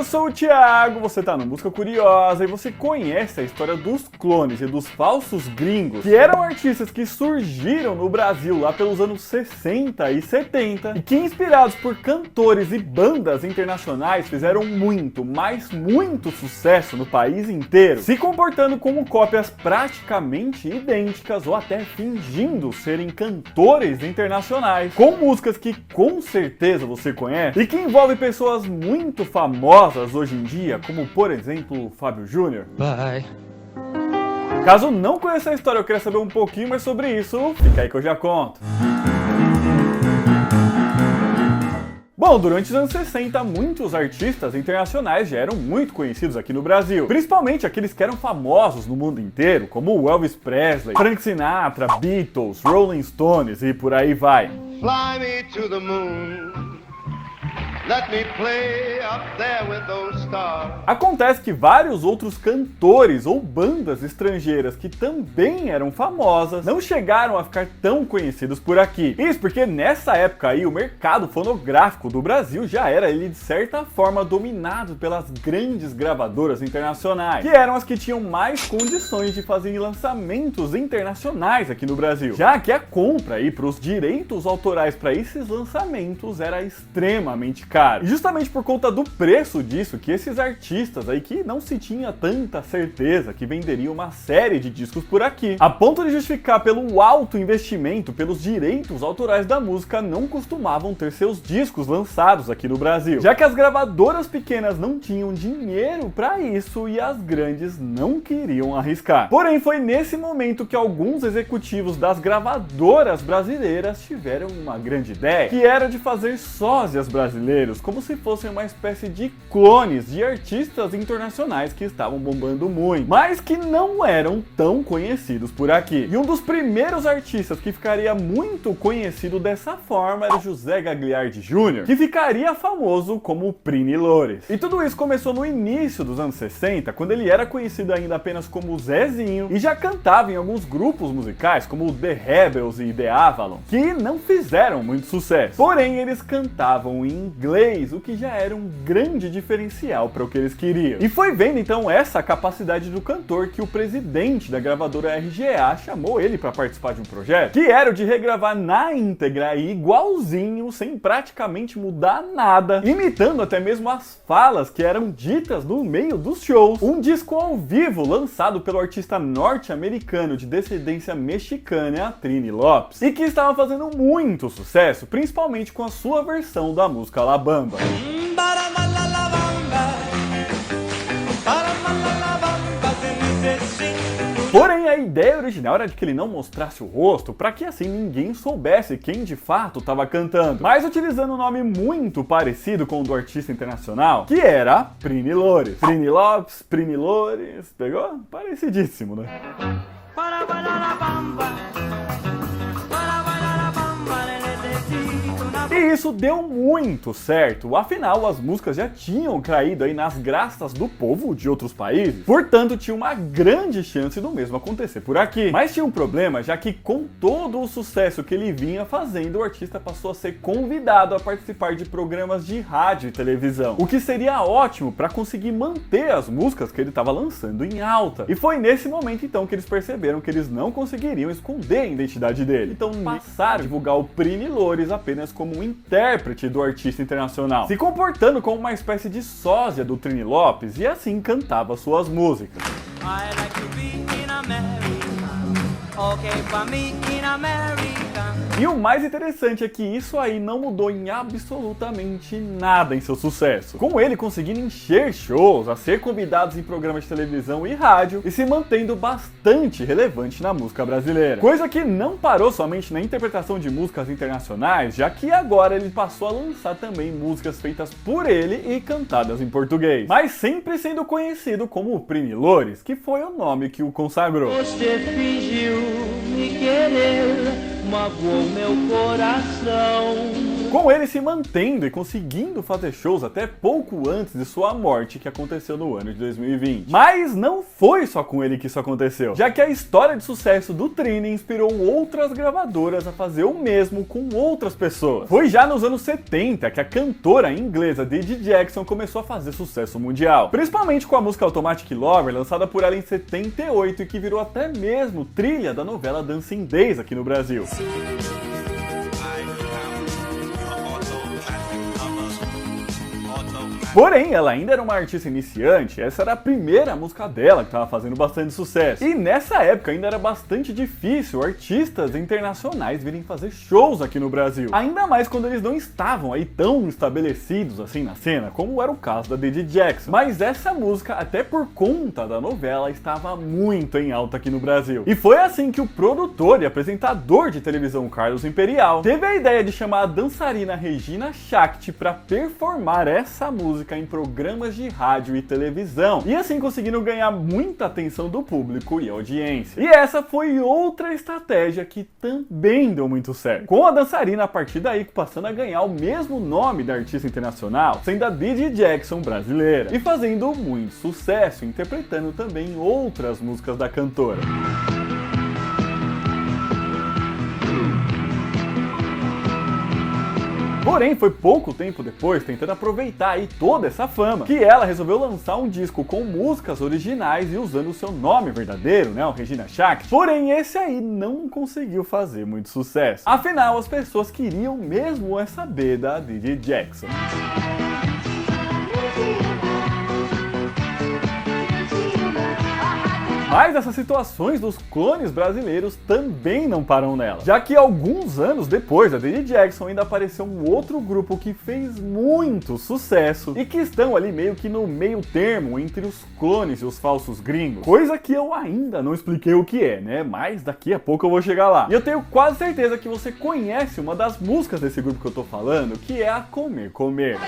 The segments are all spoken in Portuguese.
sou o Thiago, você tá no Música Curiosa e você conhece a história dos clones e dos falsos gringos, que eram artistas que surgiram no Brasil lá pelos anos 60 e 70 e que, inspirados por cantores e bandas internacionais, fizeram muito, mas muito sucesso no país inteiro, se comportando como cópias praticamente idênticas ou até fingindo serem cantores internacionais, com músicas que com certeza você conhece e que envolvem pessoas muito famosas hoje em dia, como por exemplo Fábio Júnior. Bye. Caso não conheça a história, eu queria saber um pouquinho mais sobre isso, fica aí que eu já conto. Bom, durante os anos 60, muitos artistas internacionais já eram muito conhecidos aqui no Brasil, principalmente aqueles que eram famosos no mundo inteiro, como o Elvis Presley, Frank Sinatra, Beatles, Rolling Stones e por aí vai. Fly me to the moon. Let me play up there with those stars. Acontece que vários outros cantores ou bandas estrangeiras que também eram famosas não chegaram a ficar tão conhecidos por aqui. Isso porque nessa época aí o mercado fonográfico do Brasil já era ele de certa forma dominado pelas grandes gravadoras internacionais, que eram as que tinham mais condições de fazer lançamentos internacionais aqui no Brasil, já que a compra aí para os direitos autorais para esses lançamentos era extremamente caro. E justamente por conta do preço disso, que esses artistas aí que não se tinha tanta certeza que venderiam uma série de discos por aqui, a ponto de justificar pelo alto investimento pelos direitos autorais da música, não costumavam ter seus discos lançados aqui no Brasil, já que as gravadoras pequenas não tinham dinheiro para isso e as grandes não queriam arriscar. Porém, foi nesse momento que alguns executivos das gravadoras brasileiras tiveram uma grande ideia, que era de fazer sósias brasileiros como se fossem uma espécie de clones de artistas internacionais que estavam bombando muito, mas que não eram tão conhecidos por aqui. E um dos primeiros artistas que ficaria muito conhecido dessa forma era José Gagliardi Jr., que ficaria famoso como Prini Loures. E tudo isso começou no início dos anos 60, quando ele era conhecido ainda apenas como Zezinho e já cantava em alguns grupos musicais como The Rebels e The Avalon, que não fizeram muito sucesso. Porém, eles cantavam em inglês, o que já era um grande diferencial para o que eles queriam. E foi vendo então essa capacidade do cantor que o presidente da gravadora RGA chamou ele para participar de um projeto, que era o de regravar na íntegra e igualzinho, sem praticamente mudar nada, imitando até mesmo as falas que eram ditas no meio dos shows, um disco ao vivo lançado pelo artista norte-americano de descendência mexicana, Trini Lopes, e que estava fazendo muito sucesso, principalmente com a sua versão da música La Bamba. Porém, a ideia original era de que ele não mostrasse o rosto, para que assim ninguém soubesse quem de fato estava cantando, mas utilizando um nome muito parecido com o do artista internacional, que era Prini Loures. Prini Lopes, Prini Loures, pegou? Parecidíssimo, né? E isso deu muito certo, afinal as músicas já tinham caído aí nas graças do povo de outros países, portanto tinha uma grande chance do mesmo acontecer por aqui. Mas tinha um problema, já que com todo o sucesso que ele vinha fazendo, o artista passou a ser convidado a participar de programas de rádio e televisão, o que seria ótimo para conseguir manter as músicas que ele estava lançando em alta. E foi nesse momento então que eles perceberam que eles não conseguiriam esconder a identidade dele, então passaram a divulgar o Prini Loures apenas como um intérprete do artista internacional, se comportando como uma espécie de sósia do Trini Lopes e assim cantava suas músicas. I like to be in America. Okay, for me in America. E o mais interessante é que isso aí não mudou em absolutamente nada em seu sucesso, com ele conseguindo encher shows, a ser convidado em programas de televisão e rádio e se mantendo bastante relevante na música brasileira. Coisa que não parou somente na interpretação de músicas internacionais, já que agora ele passou a lançar também músicas feitas por ele e cantadas em português, mas sempre sendo conhecido como Prini Loures, que foi o nome que o consagrou. Você fingiu me querer, magoou meu coração. com ele se mantendo e conseguindo fazer shows até pouco antes de sua morte, que aconteceu no ano de 2020. Mas não foi só com ele que isso aconteceu, já que a história de sucesso do Trini inspirou outras gravadoras a fazer o mesmo com outras pessoas. Foi já nos anos 70 que a cantora inglesa Didi Jackson começou a fazer sucesso mundial, principalmente com a música Automatic Lover, lançada por ela em 78 e que virou até mesmo trilha da novela Dancing Days aqui no Brasil. Porém, ela ainda era uma artista iniciante, essa era a primeira música dela que estava fazendo bastante sucesso. E nessa época ainda era bastante difícil artistas internacionais virem fazer shows aqui no Brasil. Ainda mais quando eles não estavam aí tão estabelecidos assim na cena, como era o caso da Didi Jackson. Mas essa música, até por conta da novela, estava muito em alta aqui no Brasil. E foi assim que o produtor e apresentador de televisão Carlos Imperial teve a ideia de chamar a dançarina Regina Shakti para performar essa música em programas de rádio e televisão, e assim conseguindo ganhar muita atenção do público e audiência. E essa foi outra estratégia que também deu muito certo, com a dançarina a partir daí passando a ganhar o mesmo nome da artista internacional, sendo a Didi Jackson brasileira, e fazendo muito sucesso, interpretando também outras músicas da cantora. Porém, foi pouco tempo depois, tentando aproveitar aí toda essa fama, que ela resolveu lançar um disco com músicas originais e usando o seu nome verdadeiro, né, o Regina Shakti. Porém, esse aí não conseguiu fazer muito sucesso. Afinal, as pessoas queriam mesmo saber da Didi Jackson. Mas essas situações dos clones brasileiros também não param nela, já que alguns anos depois da Didi Jackson ainda apareceu um outro grupo que fez muito sucesso e que estão ali meio que no meio termo entre os clones e os falsos gringos, coisa que eu ainda não expliquei o que é, né, mas daqui a pouco eu vou chegar lá. E eu tenho quase certeza que você conhece uma das músicas desse grupo que eu tô falando, que é a Comer Comer.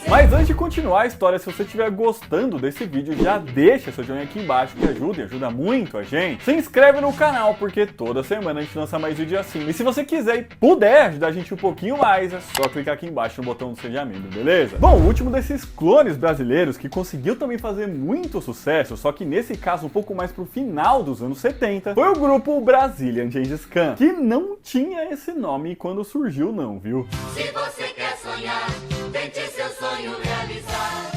Mas antes de continuar a história, se você estiver gostando desse vídeo, já deixa seu joinha aqui embaixo, que ajuda muito a gente. Se inscreve no canal, porque toda semana a gente lança mais vídeo assim. E se você quiser e puder ajudar a gente um pouquinho mais, é só clicar aqui embaixo no botão do Seja Membro, beleza? Bom, o último desses clones brasileiros que conseguiu também fazer muito sucesso, só que nesse caso um pouco mais pro final dos anos 70, foi o grupo Brazilian Gengis Khan, que não tinha esse nome quando surgiu não, viu? Se você quer sonhar, tente seu sonho realizar.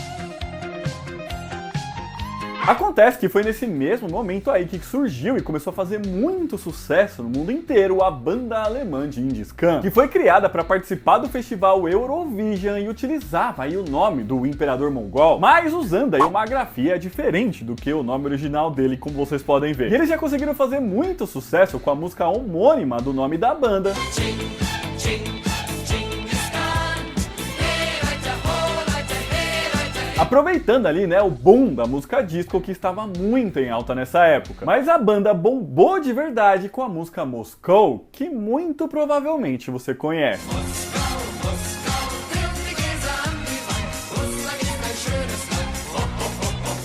Acontece que foi nesse mesmo momento aí que surgiu e começou a fazer muito sucesso no mundo inteiro a banda alemã Gengis Khan, que foi criada para participar do festival Eurovision e utilizava aí o nome do imperador mongol, mas usando aí uma grafia diferente do que o nome original dele, como vocês podem ver. E eles já conseguiram fazer muito sucesso com a música homônima do nome da banda. Aproveitando ali, né, o boom da música disco que estava muito em alta nessa época. Mas a banda bombou de verdade com a música Moscow, que muito provavelmente você conhece.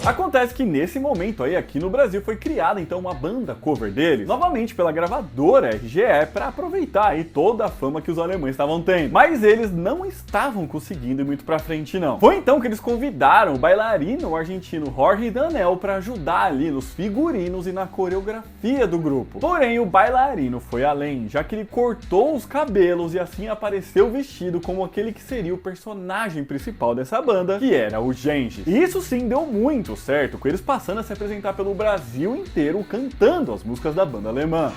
Acontece que nesse momento aí, aqui no Brasil, foi criada então uma banda cover deles, novamente pela gravadora RGE, para aproveitar aí toda a fama que os alemães estavam tendo. Mas eles não estavam conseguindo ir muito pra frente não. Foi então que eles convidaram o bailarino argentino Jorge Danel para ajudar ali nos figurinos e na coreografia do grupo. Porém, o bailarino foi além, já que ele cortou os cabelos e assim apareceu vestido como aquele que seria o personagem principal dessa banda, que era o Gengis. E isso sim deu muito certo, com eles passando a se apresentar pelo Brasil inteiro cantando as músicas da banda alemã.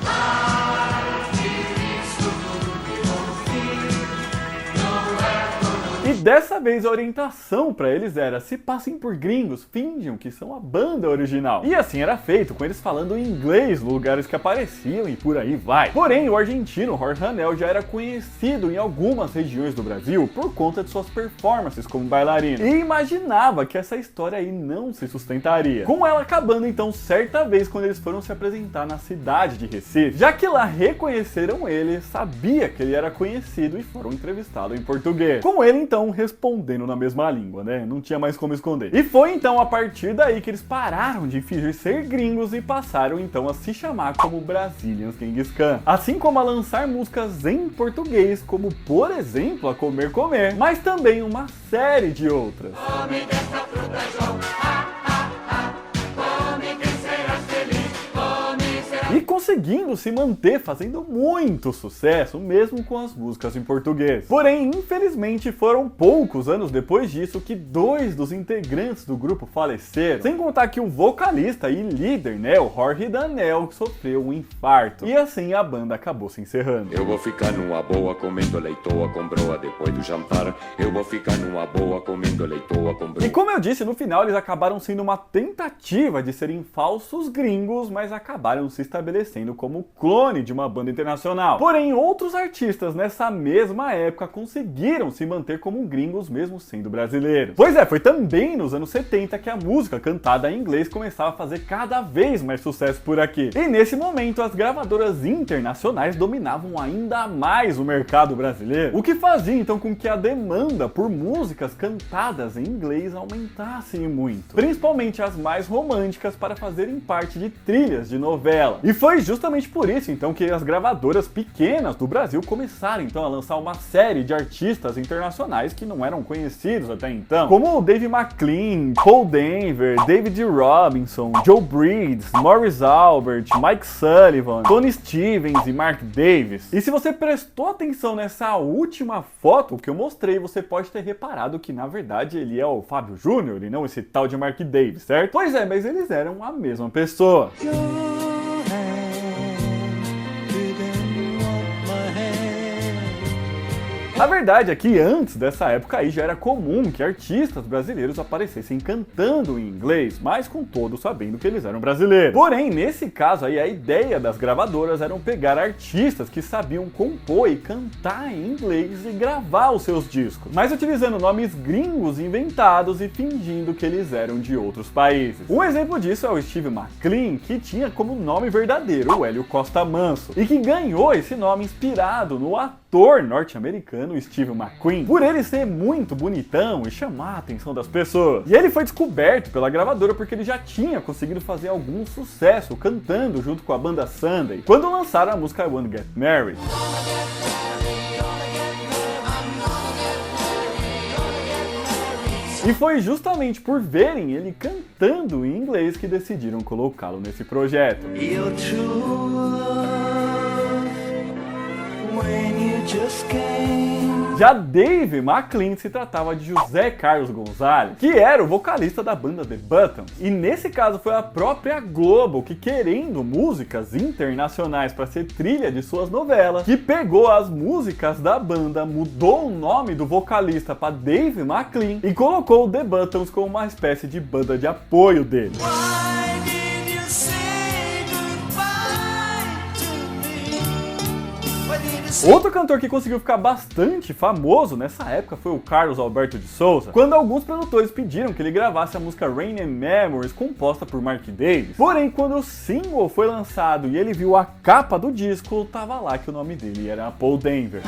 E dessa vez a orientação para eles era: se passem por gringos, finjam que são a banda original. E assim era feito, com eles falando inglês nos lugares que apareciam e por aí vai. Porém, o argentino Jorge Danel já era conhecido em algumas regiões do Brasil por conta de suas performances como bailarino. E imaginava que essa história aí não se sustentaria, com ela acabando então certa vez quando eles foram se apresentar na cidade de Recife, já que lá reconheceram ele, sabia que ele era conhecido e foram entrevistá-lo em português. Com ele então acabaram respondendo na mesma língua, né? Não tinha mais como esconder. E foi então a partir daí que eles pararam de fingir ser gringos e passaram então a se chamar como Brazilians Genghis Khan. Assim como a lançar músicas em português, como por exemplo a Comer Comer, mas também uma série de outras. Come dessa fruta, João. Come que serás feliz. Come serás. E conseguindo se manter fazendo muito sucesso, mesmo com as músicas em português. Porém, infelizmente, foram poucos anos depois disso que 2 dos integrantes do grupo faleceram. Sem contar que o vocalista e líder, né, o Jorge Danell, sofreu um infarto. E assim a banda acabou se encerrando. Eu vou ficar numa boa comendo leitoa com broa depois do jantar. Eu vou ficar numa boa comendo leitoa com broa. E como eu disse, no final eles acabaram sendo uma tentativa de serem falsos gringos, mas acabaram se estabelecendo como clone de uma banda internacional. Porém, outros artistas nessa mesma época conseguiram se manter como gringos mesmo sendo brasileiros. Pois é, foi também nos anos 70 que a música cantada em inglês começava a fazer cada vez mais sucesso por aqui. E nesse momento as gravadoras internacionais dominavam ainda mais o mercado brasileiro, o que fazia então com que a demanda por músicas cantadas em inglês aumentasse muito, principalmente as mais românticas para fazerem parte de trilhas de novela. E foi justamente por isso então que as gravadoras pequenas do Brasil começaram então a lançar uma série de artistas internacionais que não eram conhecidos até então, como o Dave McLean, Paul Denver, David Robinson, Joe Breeds, Morris Albert, Mike Sullivan, Tony Stevens e Mark Davis. E se você prestou atenção nessa última foto que eu mostrei, você pode ter reparado que na verdade ele é o Fábio Júnior e não esse tal de Mark Davis, certo? Pois é, mas eles eram a mesma pessoa. A verdade é que antes dessa época aí já era comum que artistas brasileiros aparecessem cantando em inglês, mas com todos sabendo que eles eram brasileiros. Porém, nesse caso aí, a ideia das gravadoras era pegar artistas que sabiam compor e cantar em inglês e gravar os seus discos, mas utilizando nomes gringos inventados e fingindo que eles eram de outros países. Um exemplo disso é o Steve McLean, que tinha como nome verdadeiro o Hélio Costa Manso, e que ganhou esse nome inspirado no ator norte-americano Steve McQueen, por ele ser muito bonitão e chamar a atenção das pessoas. E ele foi descoberto pela gravadora porque ele já tinha conseguido fazer algum sucesso cantando junto com a banda Sunday, quando lançaram a música I Wanna Get Married. E foi justamente por verem ele cantando em inglês que decidiram colocá-lo nesse projeto. You're true love when you just came. Já Dave McLean se tratava de José Carlos Gonzalez, que era o vocalista da banda The Buttons. E nesse caso foi a própria Globo que, querendo músicas internacionais para ser trilha de suas novelas, que pegou as músicas da banda, mudou o nome do vocalista para Dave McLean e colocou o The Buttons como uma espécie de banda de apoio dele. Why did you say goodbye to me? Why did you say... Outro cantor que conseguiu ficar bastante famoso nessa época foi o Carlos Alberto de Souza, quando alguns produtores pediram que ele gravasse a música Rain and Memories, composta por Mark Davis. Porém, quando o single foi lançado e ele viu a capa do disco, tava lá que o nome dele era Paul Denver.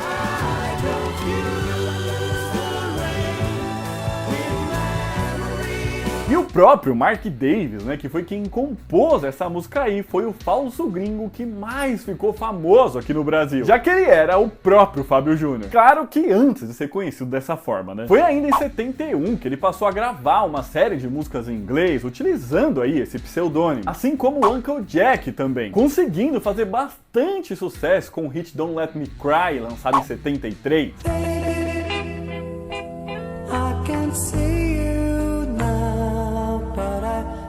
E o próprio Mark Davis, né, que foi quem compôs essa música aí, foi o falso gringo que mais ficou famoso aqui no Brasil, já que ele era o próprio Fábio Júnior. Claro que antes de ser conhecido dessa forma, né? Foi ainda em 71 que ele passou a gravar uma série de músicas em inglês, utilizando aí esse pseudônimo, assim como o Uncle Jack também, conseguindo fazer bastante sucesso com o hit Don't Let Me Cry, lançado em 73.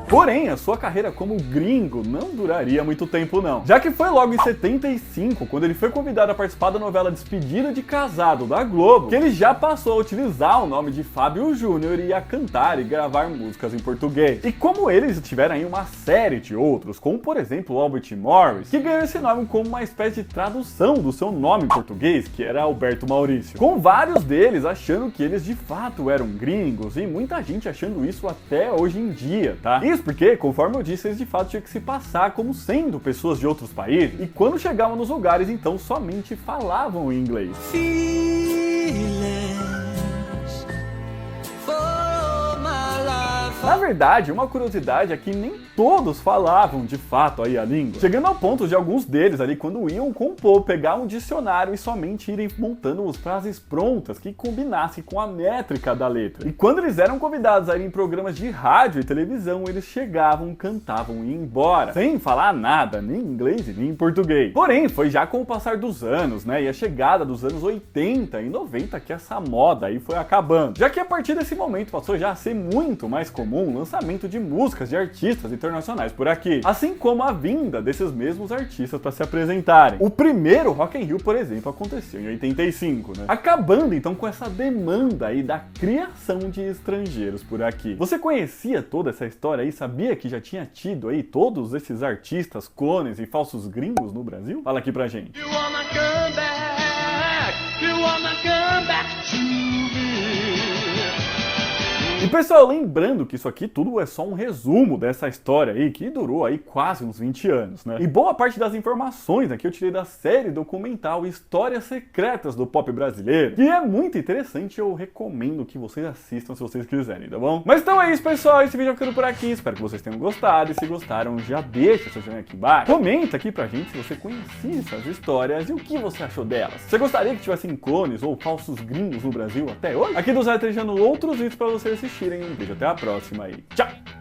Porém, a sua carreira como gringo não duraria muito tempo não, já que foi logo em 75, quando ele foi convidado a participar da novela Despedida de Casado da Globo, que ele já passou a utilizar o nome de Fábio Júnior e a cantar e gravar músicas em português. E como eles tiveram aí uma série de outros, como por exemplo o Albert Morris, que ganhou esse nome como uma espécie de tradução do seu nome em português, que era Alberto Maurício, com vários deles achando que eles de fato eram gringos e muita gente achando isso até hoje em dia, tá? Isso porque, conforme eu disse, eles de fato tinham que se passar como sendo pessoas de outros países, e quando chegavam nos lugares, então somente falavam em inglês. Feelings Na verdade, uma curiosidade é que nem todos falavam de fato aí a língua, chegando ao ponto de alguns deles ali, quando iam compor, pegar um dicionário e somente irem montando as frases prontas que combinassem com a métrica da letra. E quando eles eram convidados a ir em programas de rádio e televisão, eles chegavam, cantavam e iam embora, sem falar nada, nem em inglês e nem em português. Porém, foi já com o passar dos anos, né, e a chegada dos anos 80 e 90 que essa moda aí foi acabando, já que a partir desse momento passou já a ser muito mais comum o lançamento de músicas de artistas internacionais por aqui, assim como a vinda desses mesmos artistas para se apresentarem. O primeiro Rock in Rio, por exemplo, aconteceu em 85, né? Acabando então com essa demanda aí da criação de estrangeiros por aqui. Você conhecia toda essa história aí? Sabia que já tinha tido aí todos esses artistas, clones e falsos gringos no Brasil? Fala aqui pra gente. You wanna come back, you wanna come back to me. E pessoal, lembrando que isso aqui tudo é só um resumo dessa história aí, que durou aí quase uns 20 anos, né? E boa parte das informações aqui eu tirei da série documental Histórias Secretas do Pop Brasileiro, que é muito interessante e eu recomendo que vocês assistam se vocês quiserem, tá bom? Mas então é isso, pessoal, esse vídeo eu ficando por aqui, espero que vocês tenham gostado, e se gostaram já deixa seu joinha aqui embaixo, comenta aqui pra gente se você conhecia essas histórias e o que você achou delas. Você gostaria que tivessem clones ou falsos gringos no Brasil até hoje? Aqui do Zé Trejano outros vídeos pra vocês assistirem. Um beijo, até a próxima e tchau!